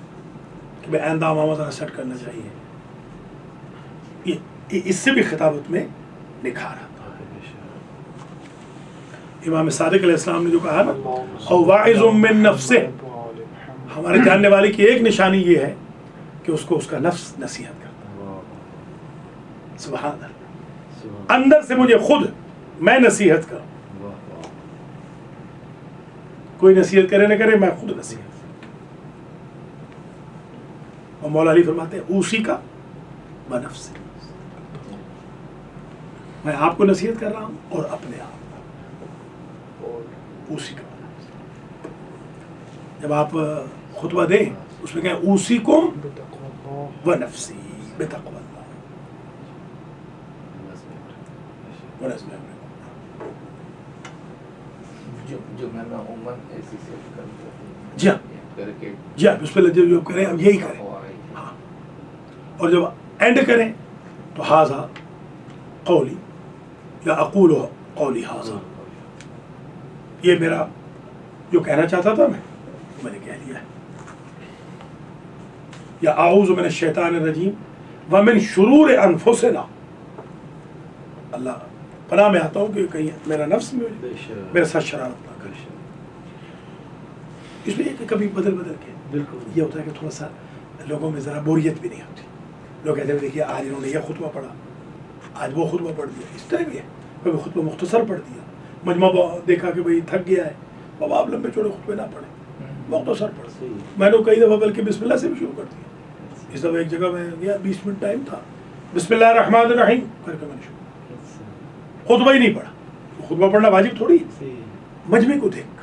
کہ بھائی آئندہ امامہ ذرا سیٹ کرنا چاہیے. اس سے بھی خطابت میں نکھار آتا. امام صادق علیہ السلام نے جو کہا نا او واعظ من نفسہ، ہمارے جاننے والے کی ایک نشانی یہ ہے کہ اس کو اس کا نفس نصیحت کرتا ہے. سبحان اللہ، اندر سے مجھے خود میں نصیحت کروں. کوئی نصیحت کرے نہ کرے، میں خود نصیحت. اور مولا علی فرماتے ہیں اوصی کا بنفس، میں آپ کو نصیحت کر رہا ہوں اور اپنے آپ اوصی کا بنفس. جب آپ خطبہ دیں اس میں کہیں اوصیکم ونفسی بتقوی اللہ ونظم امرکم. جو میں نے عموماً ایسی سے جی ہاں کر کے جی آپ اس پہ جو کریں اب یہی کریں. ہاں، اور جب اینڈ کریں تو ہاذا قولی یا اقول قولی ہاذا، یہ میرا جو کہنا چاہتا تھا میں نے کہہ لیا ہے. یا اعوذ من الشیطان الرجیم ومن شرور انفسنا، اللہ پناہ میں آتا ہوں کہ کہیں میرا نفس میں میرے ساتھ شرارت نہ کرے. اس لیے کہ کبھی بدل کے یہ ہوتا ہے کہ تھوڑا سا لوگوں میں ذرا بوریت بھی نہیں ہوتی. لوگ کہتے ہیں دیکھیے آج انہوں نے یہ خطبہ پڑھا، آج وہ خطبہ پڑھ دیا. اس طرح بھی ہے، کبھی خطبہ مختصر پڑھ دیا، مجمع دیکھا کہ بھائی تھک گیا ہے، بابا آپ لمبے چوڑے خطبے نہ پڑھیں، مختصر پڑھ. میں نے کئی دفعہ بلکہ بسم اللہ سے بھی شروع کر دیا. اس دفعہ ایک جگہ میں گیا، 20 منٹ ٹائم تھا، بسم اللہ الرحمن الرحیم کر کے میں نے شروع، خطبہ ہی نہیں پڑھا. خطبہ پڑھنا واجب تھوڑی ہے. مجمع کو دیکھ کر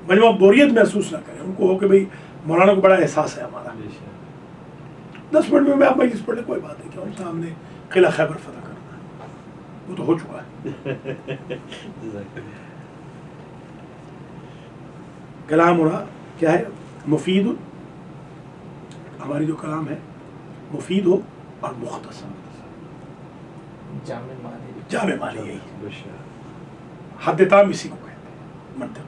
مجمع بوریت محسوس نہ کریں، ان کو ہو کہ بھائی مولانا کو بڑا احساس ہے ہمارا. 10 منٹ میں آپ مجلس پڑھ لیں، کوئی بات نہیں. کیا ان ہم نے قلعہ خیبر فتح کرنا ہے، وہ تو ہو چکا ہے. کلام ہونا کیا ہے؟ مفید. ہماری جو کلام ہے مفید ہو اور مختصر، جامع معنی. یہی حد تام اسی کو کہتے ہیں منطق.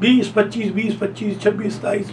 20-25, 20-25, 26-27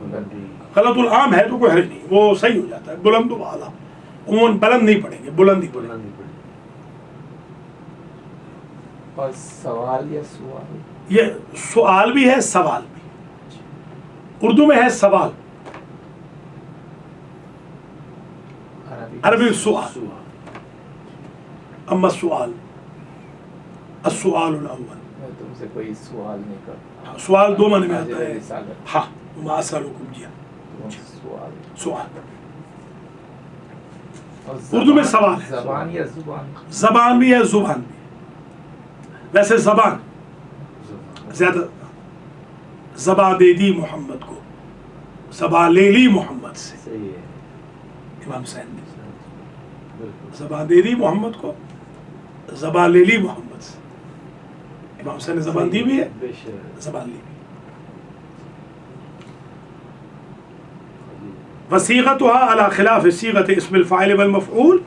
بلندی غلط العام ہے تو کوئی حرج نہیں، وہ صحیح ہو جاتا ہے، بلند و اعلیٰ عموماً بلند نہیں پڑھیں گے، بلند ہی پڑھیں گے۔ اور سوال یا سوال؟ یہ سوال بھی ہے سوال بھی، اردو میں ہے سوال، عربی سوال، اما السؤال السؤال الاول، میں تم سے کوئی سوال نہیں کرتا، سوال دو معنی میں آتا ہے، رسالت، ہاں وما اسألکم، جی ہاں سوال۔ سوال، اور اردو میں سوال ہے، زبان یا زبان؟ زبان بھی ہے زبان بھی ہے، ویسے زبان زیادہ، زبان دے دی محمد کو، زبان لے لی محمد سے، صحیح ہے، امام حسین نے بالکل زبان دے دی محمد کو، زبان لے لی محمد سے، امام حسین نے زبان دی بھی ہے، بے شک زبان لی بھی۔ وصيغتها على خلاف صيغة اسم الفاعل والمفعول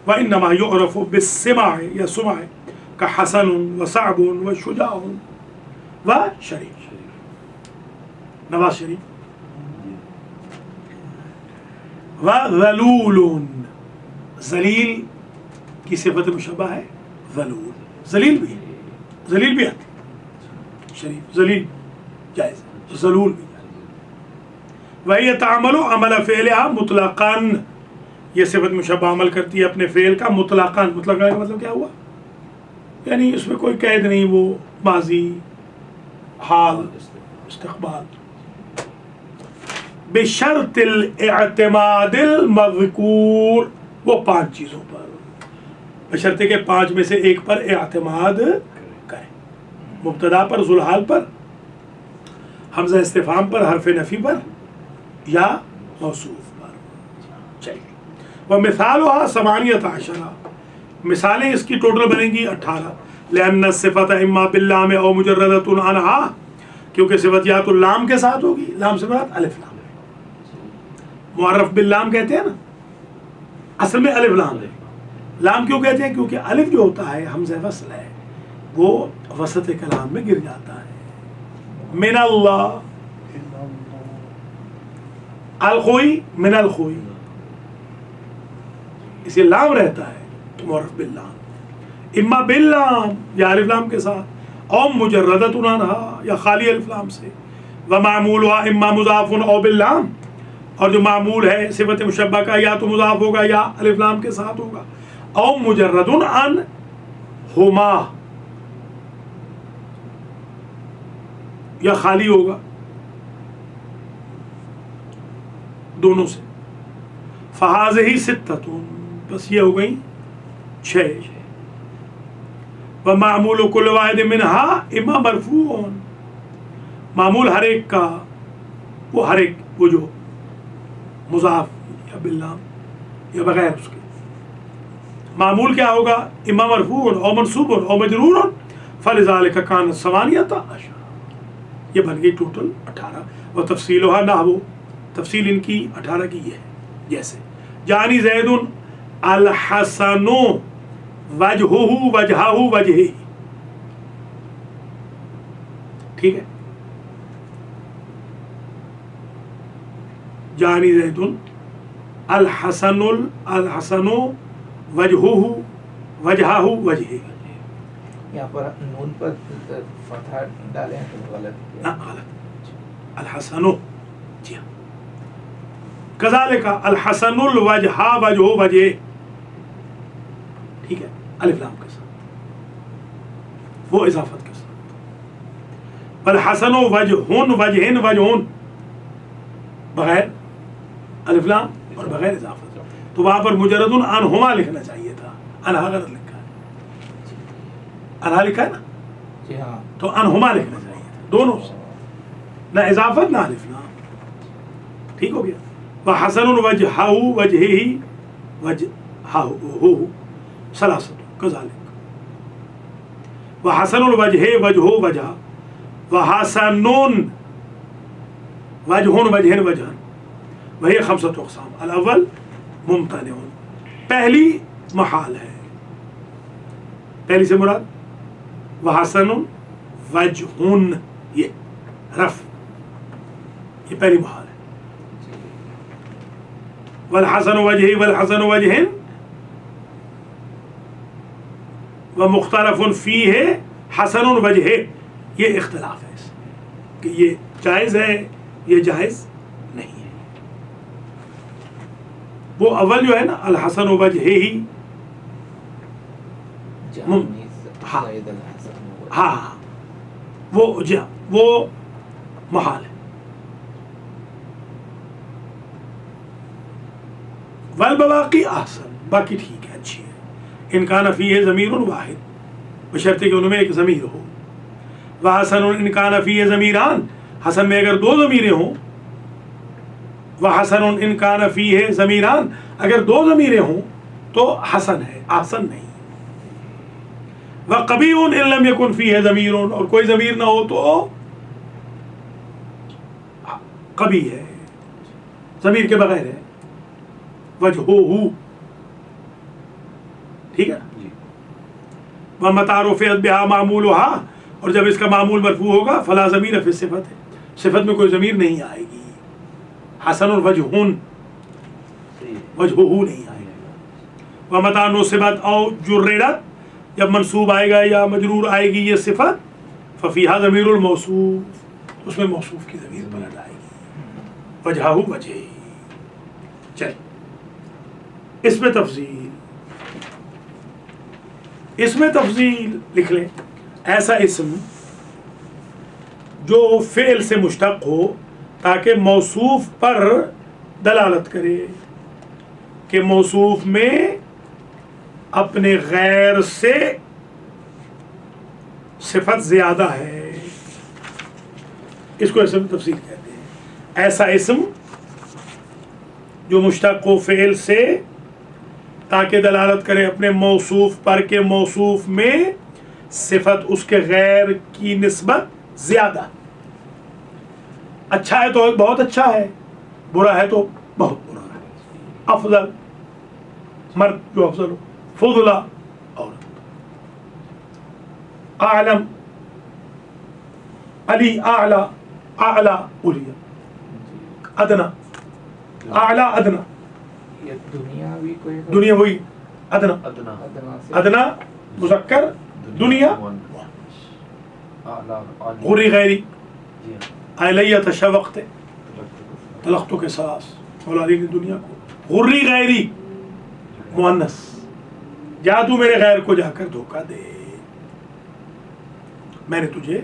وإنما يعرف بالسماع يا سمع كحسن وصعب وشجاع وشريف، نواز شریف، وذلول، ذلیل کی صفت مشبہ ہے ذلول، ذلیل بھی آتی، شریف ذلیل جائز، ذلول بھی، وہی تعمل عمل فعلها مطلقاً، یہ صفت مشبہ عمل کرتی ہے اپنے فعل کا مطلقاً، مطلقاً کا مطلب کیا ہوا، یعنی اس میں کوئی قید نہیں، وہ ماضی، حال، استقبال، بشرط الاعتماد المذکور، وہ 5 چیزوں پر، بشرط کہ 5 میں سے ایک پر اعتماد کریں، مبتدا پر، ذوالحال پر، حمزہ استفہام پر، حرف نفی پر، یا موصوف پر۔ چلیے، ومثالها 18، مثالیں اس کی ٹوٹل بنیں گی 18، لأن الصفة اما باللام او مجردۃ عنها، کیونکہ صفت یا تو لام کے ساتھ ہوگی، لام سے مراد الف لام، معرف باللام کہتے ہیں نا، اصل میں الف لام ہے، لام کیوں کہتے ہیں، کیونکہ الف جو ہوتا ہے حمزہ وصل ہے، وہ وسط کلام میں گر جاتا ہے، من اللہ، الخوئی، من الخوئی، اسے لام رہتا ہے معرف باللام، اما باللام یا الف لام کے ساتھ، او مجردۃ عنہا یا خالی الف لام سے، ومعمولها اما مضاف او باللام، اور جو معمول ہے صفت مشبہ کا یا تو مضاف ہوگا یا الف لام کے ساتھ ہوگا، او مجرد عنہما یا خالی ہوگا، دونوں سے، فہذہ ستۃ، بس یہ ہو گئی 6، ومعمول کل واحد منہا اما مرفوع، معمول ہر ایک کا، وہ ہر ایک، وہ جو مضاف یا باللام یا بغیر اس کے، معمول کیا ہوگا، اما مرفوع او منصوب او مجرور، فلذلک کانت 18، یہ بن گئی ٹوٹل 18، وتفصیلها نحو، تفصیل ان کی 18 کی یہ ہے، جیسے جانی زید الحسن وجہہ وجہہ وجہہ، ٹھیک ہے، جانی زید الحسن وجہہ وجہہ وجہہ، یہاں پر نون پر فتحہ ڈالیں تو غلط ہے، نہ غلط، الحسن، جی ہاں، کذالک الحسن الوجہ وجہ وجہ، ٹھیک ہے، الف لام کے ساتھ، وہ اضافت کے ساتھ، الحسن وجہ وجہ وجہ، بغیر الف لام اور بغیر اضافت، تو وہاں پر مجرد عنہما لکھنا چاہیے تھا، انہا غلط لکھا ہے، انہا لکھا ہے نا، جی ہاں، تو عنہما لکھنا چاہیے تھا، دونوں سے، نہ اضافت نہ الف لام، ٹھیک ہو گیا، وحسن وجہہ وجہہ وجہہ ثلاثۃ کذالک، وحسن الوجہ وجہ وجہ، وحسن وجہ وجہ وجہ، وہی 5 اقسام، الاول ممتنع، پہلی محال ہے، پہلی سے مراد وحسن وجہ یہ رف، یہ پہلی محال ہے. والحسن وجہ والحسن وجہ ومختلف فیہ حسن وجہ، یہ اختلاف ہے اس میں کہ یہ جائز ہے یہ جائز نہیں ہے. وہ اول جو ہے نا الحسن وجہ ہی، ہاں ہاں وہ محال ہے. والبواقی احسن، باقی ٹھیک ہے، اچھی ہے. ان کان فیہ ضمیر واحد، بشرطے کہ ان میں ایک ضمیر ہو. وحسن ان کان فیہ ضمیران، حسن میں اگر دو ضمیریں ہوں. وحسن ان کان فیہ ضمیران، اگر دو ضمیریں ہوں تو حسن ہے، احسن نہیں. وقبیح ان لم یکن فیہ ضمیر، اور کوئی ضمیر نہ ہو تو قبیح ہے، ضمیر کے بغیر ہے. وجہہ، ٹھیک ہے. ومتى رفعت بها معمولها، اور جب اس کا معمول مرفوع ہوگا فلا ضمیر فی الصفت، صفت میں کوئی ضمیر نہیں آئے گی. حسن وجہ، وجہہ نہیں آئے گا. ومتى نصبت او جررت، جب منصوب آئے گا یا مجرور آئے گی یہ صفت، ففیہا ضمیر الموصوف، اس میں موصوف کی ضمیر پلٹ آئے گی. وجہہ وجہ. چل اس میں تفصیل لکھ لیں. ایسا اسم جو فعل سے مشتق ہو تاکہ موصوف پر دلالت کرے کہ موصوف میں اپنے غیر سے صفت زیادہ ہے، اس کو اسم تفصیل کہتے ہیں. ایسا اسم جو مشتق ہو فعل سے تاکہ دلالت کرے اپنے موصوف پر کہ موصوف میں صفت اس کے غیر کی نسبت زیادہ. اچھا ہے تو بہت اچھا ہے، برا ہے تو بہت برا ہے. افضل، مرد جو افضل ہو. فضلہ، عورت. اعلم، علی، اعلی، اعلی، علیہ. ادنا، اعلی، ادنا. دنیاوی کوئی دنیا وہی ادنا، ادنا ادنا مذکر، دنیا غری غیری. الیہ تشوقت، تلختو کے ساس مولا علی نے دنیا کو. غری غیری مؤنث، جا تو میرے غیر کو جا کر دھوکہ دے، میں نے تجھے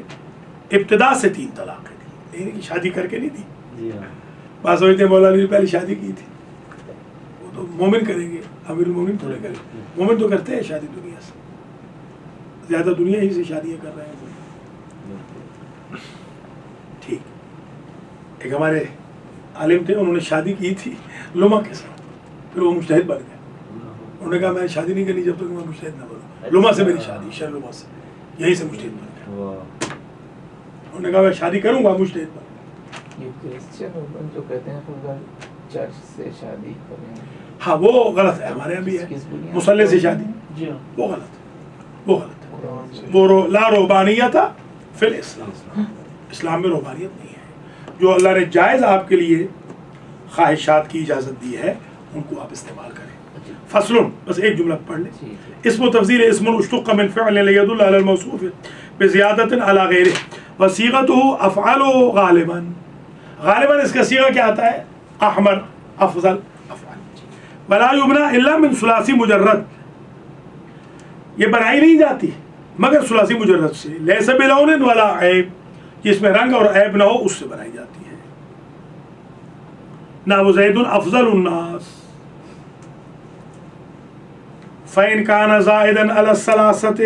ابتدا سے 3 طلاقیں دی، لیکن شادی کر کے نہیں دی. بعض سمجھتے ہیں مولا علی نے پہلے شادی کی تھی، وہ تو مومن کریں گے، امیر المومن تھوڑے کریں. مومن تو کرتے ہیں شادی دنیا سے، زیادہ دنیا ہی سے شادیاں کر رہے ہیں. ٹھیک. ایک ہمارے عالم تھے، انہوں نے شادی کی تھی لما کے ساتھ، پھر وہ مجتہد بن گئے. انہوں نے کہا میں شادی نہیں کرنی جب تک میں مجتہد نہ بنوں. لما سے میری شادی، شر لما سے، یہیں سے مجتہد بن گیا. انہوں نے کہا میں شادی کروں گا مجتہد بن. یہ کرسچن جو کہتے ہیں اگر چرچ سے شادی کریں، ہاں وہ غلط ہے. ہمارے یہاں بھی ہے مصلی سے شادی، وہ غلط ہے، وہ غلط ہے. وہ لا رہبانیت فی الاسلام، اسلام میں رہبانیت نہیں ہے. جو اللہ نے جائز آپ کے لیے خواہشات کی اجازت دی ہے ان کو آپ استعمال کریں. فصل، بس ایک جملہ پڑھ لیں. اسم و تفضیل اسم اشتق من فعل لیدل علی الموصوف بزیادت علی غیرہ وصیغته افعل غالبا. غالباً اس کا صیغہ کیا آتا ہے؟ احمر، افضل، افعل. ولا یبنى الا من ثلاثی مجرد، یہ بنائی نہیں جاتی مگر ثلاثی مجرد سے. لیس بلون ولا عیب، جس میں رنگ اور عیب نہ ہو اس سے بنائی جاتی ہے. نحو زید افضل الناس. فإن كان زائدا على الثلاثة،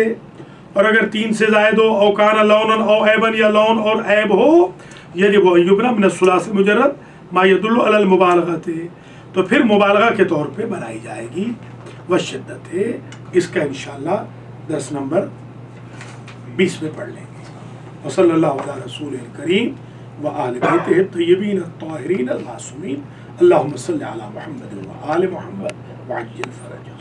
اور اگر 3 سے زائد ہو، او کان لونا او عیبا، یا لون اور عیب ہو، یجب ان یبنى من الثلاثی مجرد ما يدل على المبالغة، تو پھر مبالغہ کے طور پہ بنائی جائے گی. والشدت، اس کا انشاءاللہ درس نمبر 20 میں پڑھ لیں گے. وصلی اللہ علی رسول الکریم وآل بیتہ الطیبین الطاہرین المعصومین. اللہم صلی علی محمد وآل محمد وعجل فرجہ.